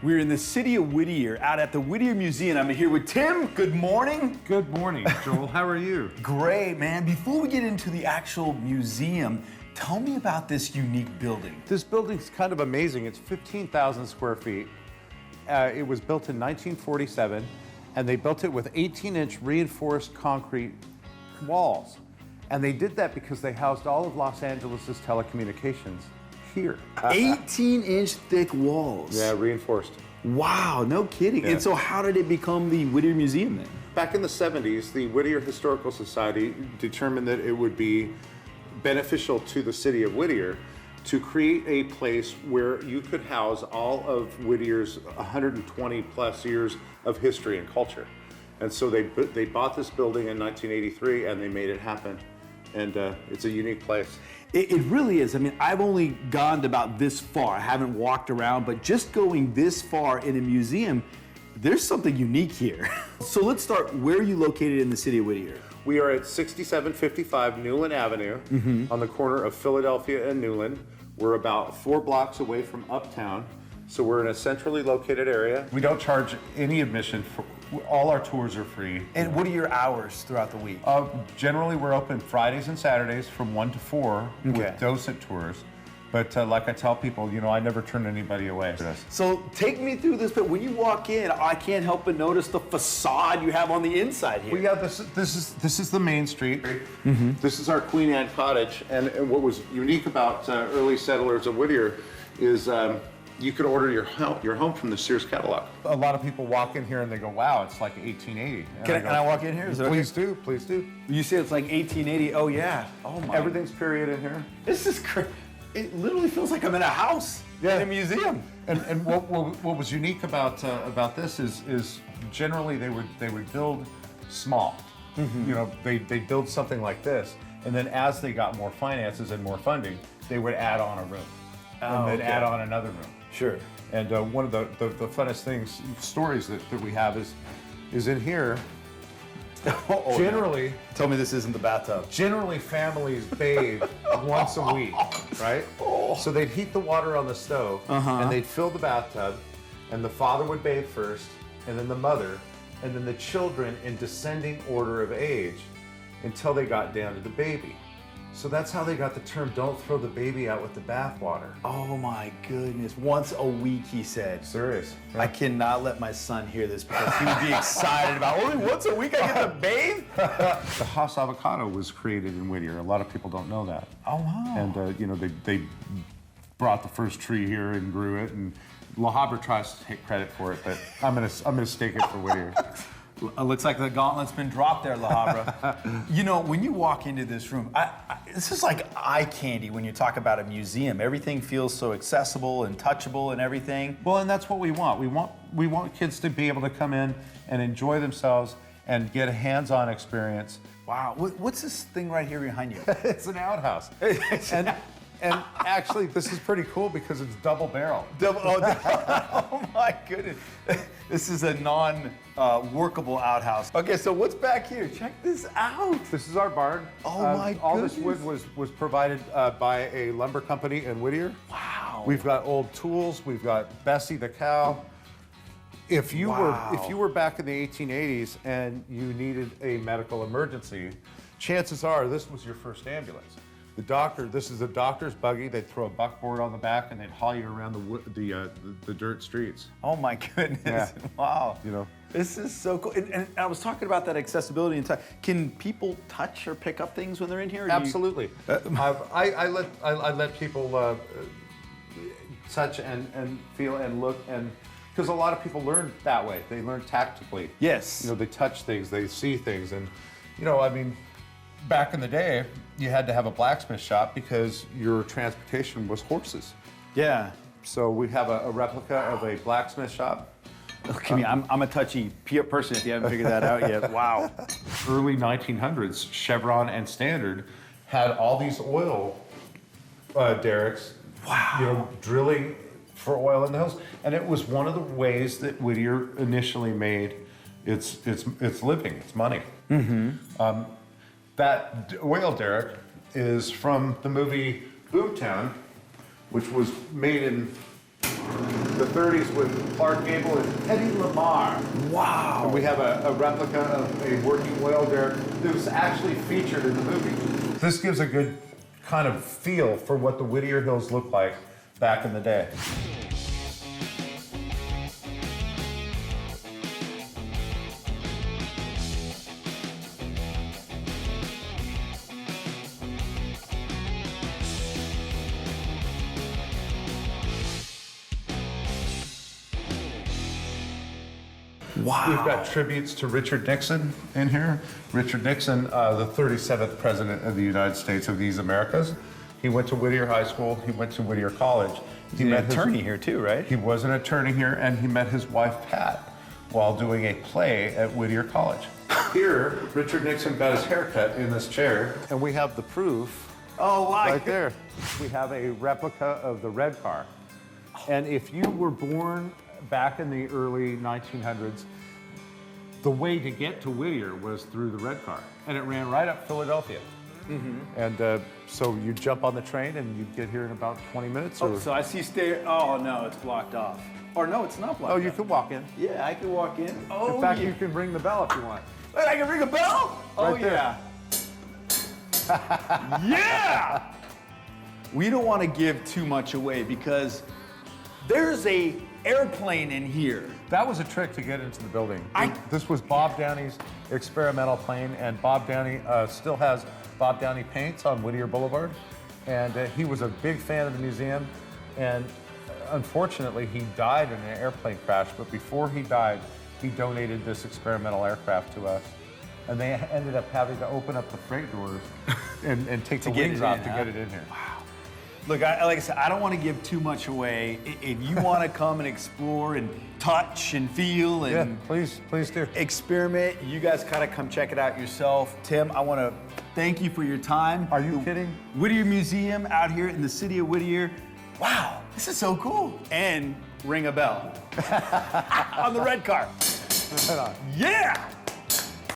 We're in the city of Whittier, out at the Whittier Museum. I'm here with Tim. Good morning. Good morning, Joel. How are you? Great, man. Before we get into the actual museum, tell me about this unique building. This building's kind of amazing. It's 15,000 square feet. It was built in 1947, and they built it with 18-inch reinforced concrete walls. And they did that because they housed all of Los Angeles' telecommunications here. 18-inch thick walls. Yeah, reinforced. Wow, no kidding. Yeah. And so how did it become the Whittier Museum then? Back in the 70s, the Whittier Historical Society determined that it would be beneficial to the city of Whittier to create a place where you could house all of Whittier's 120 plus years of history and culture. And so they bought this building in 1983 and they made it happen. And it's a unique place. It really is. I mean, I've only gone about this far. I haven't walked around, but just going this far in a museum, there's something unique here. So let's start. Where are you located in the city of Whittier? We are at 6755 Newland Avenue on the corner of Philadelphia and Newland. We're about 4 blocks away from Uptown. So we're in a centrally located area. We don't charge any admission. All our tours are free. And what are your hours throughout the week? Generally, we're open Fridays and Saturdays from 1 to 4 Okay. with docent tours. But like I tell people, you know, I never turn anybody away. So take me through this, but when you walk in, I can't help but notice the facade you have on the inside here. We have this is the main street. This is our Queen Ant Cottage, and what was unique about early settlers of Whittier is you could order your home from the Sears catalog. A lot of people walk in here and they go, "Wow, it's like 1880." Can I walk in here? Is it okay? Please do, please do. You say it's like 1880. Oh yeah. Oh my. Everything's period in here. This is crazy. It literally feels like I'm in a house, in a museum. And what was unique about this is generally they would build small. You know, they build something like this, and then as they got more finances and more funding, they would add on a room, and then add on another room. Sure. And one of the funnest stories that we have is in here. Generally, tell me this isn't the bathtub. Generally, families bathe once a week, right? So they'd heat the water on the stove, and they'd fill the bathtub, and the father would bathe first, and then the mother, and then the children in descending order of age until they got down to the baby. So that's how they got the term, "Don't throw the baby out with the bathwater." Oh my goodness. Once a week, he said. Serious. I cannot let my son hear this because he would be excited about, only once a week I get to bathe? The Haas avocado was created in Whittier. A lot of people don't know that. Oh, wow. And you know, they brought the first tree here and grew it, and La Habra tries to take credit for it, but I'm gonna stake it for Whittier. It looks like the gauntlet's been dropped there, La Habra. You know, when you walk into this room, this is like eye candy when you talk about a museum. Everything feels so accessible and touchable and everything. Well, and that's what we want. We want kids to be able to come in and enjoy themselves and get a hands-on experience. Wow, what's this thing right here behind you? It's an outhouse. And actually, this is pretty cool because it's double barrel. Oh my goodness. This is a non-workable outhouse. Okay, so what's back here? Check this out. This is our barn. Oh my goodness. All this wood was provided by a lumber company in Whittier. Wow. We've got old tools. We've got Bessie the cow. If you were back in the 1880s and you needed a medical emergency, chances are this was your first ambulance. This is the doctor's buggy. They'd throw a buckboard on the back and they'd haul you around the dirt streets. Oh my goodness! Yeah. Wow. You know, this is so cool. And I was talking about that accessibility and touch. Can people touch or pick up things when they're in here? Absolutely. I let people touch and feel and look, and because a lot of people learn that way. They learn tactically. Yes. You know, they touch things, they see things, and you know, I mean, back in the day, you had to have a blacksmith shop because your transportation was horses. Yeah. So we have a replica of a blacksmith shop. Look at me, I'm a touchy person if you haven't figured that out yet. Wow. Early 1900s, Chevron and Standard had all these oil derricks. Wow. You know, drilling for oil in the hills, and it was one of the ways that Whittier initially made its living, its money. That oil derrick is from the movie Boomtown, which was made in the 30s with Clark Gable and Teddy Lamar. Wow. And we have a replica of a working oil derrick that was actually featured in the movie. This gives a good kind of feel for what the Whittier Hills looked like back in the day. Wow. We've got tributes to Richard Nixon in here. Richard Nixon, the 37th President of the United States of these Americas. He went to Whittier High School. He went to Whittier College. He's an attorney here too, right? He was an attorney here, and he met his wife, Pat, while doing a play at Whittier College. Here, Richard Nixon got his haircut in this chair, and we have the proof Oh, wow. right there. We have a replica of the red car. And if you were born back in the early 1900s, the way to get to Whittier was through the red car, and it ran right up Philadelphia. And so you jump on the train and you get here in about 20 minutes. Oh, so I see Oh, no, it's blocked off. Or no, it's not blocked off. you can walk in. Yeah, I can walk in. Oh, In fact, yeah. you can ring the bell if you want. Wait, I can ring a bell? Oh, Right there. yeah. Yeah! We don't want to give too much away because there's a airplane in here. That was a trick to get into the building. I- This was Bob Downey's experimental plane, and Bob Downey still has Bob Downey paints on Whittier Boulevard, and he was a big fan of the museum, and unfortunately he died in an airplane crash, but before he died, he donated this experimental aircraft to us, and they ended up having to open up the freight doors and take the get wings it off in, to huh? get it in here. Look, like I said, I don't want to give too much away. If you want to come and explore and touch and feel and Yeah, please do. experiment, you guys kind of come check it out yourself. Tim, I want to thank you for your time. Are you kidding? Whittier Museum out here in the city of Whittier. Wow, this is so cool. And ring a bell on the red car. Right on. Yeah!